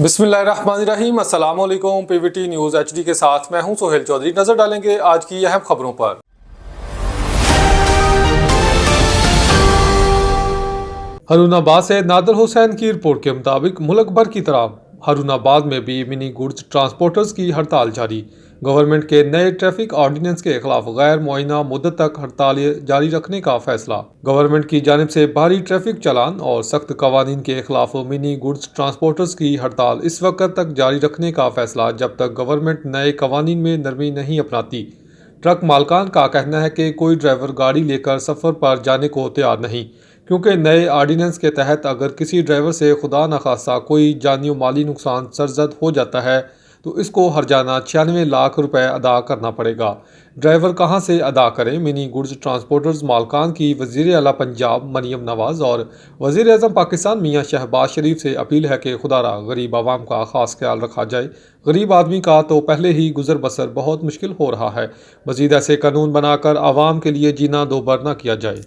बिस्मिल्लाहिर्रहमानिर्रहीम, अस्सलाम वालेकुम। पीवीटी न्यूज़ एचडी के साथ मैं हूं सोहेल चौधरी। नजर डालेंगे आज की अहम खबरों पर। हारूनाबाद से नादिर हुसैन की रिपोर्ट के मुताबिक मुल्क भर की तरह हारूनाबाद में भी मिनी गुड्स ट्रांसपोर्टर्स की हड़ताल जारी। गवर्नमेंट के नए ट्रैफिक ऑर्डिनेंस के खिलाफ गैर मुअय्यना मुद्दत तक हड़ताल जारी रखने का फैसला। गवर्नमेंट की जानिब से भारी ट्रैफिक चालान और सख्त कवानीन के खिलाफ मिनी गुड्स ट्रांसपोर्टर्स की हड़ताल इस वक्त तक जारी रखने का फैसला जब तक गवर्नमेंट नए कवानीन में नरमी नहीं अपनाती। ट्रक मालकान का कहना है कि कोई ड्राइवर गाड़ी लेकर सफ़र पर जाने को तैयार नहीं, क्योंकि नए आर्डीनेंस के तहत अगर किसी ड्राइवर से खुदा न खासा कोई जानी माली नुकसान सरजद हो जाता है तो इसको हर्जाना 96 लाख रुपए अदा करना पड़ेगा। ड्राइवर कहां से अदा करें? मिनी गुड्स ट्रांसपोर्टर्स मालकान की वज़ीर आला पंजाब मरियम नवाज और वज़ीर आज़म पाकिस्तान मियां शहबाज शरीफ से अपील है कि खुदारा गरीब आवाम का खास ख्याल रखा जाए। गरीब आदमी का तो पहले ही गुजर बसर बहुत मुश्किल हो रहा है, मज़ीद ऐसे कानून बनाकर आवाम के लिए जीना दोबर न किया जाए।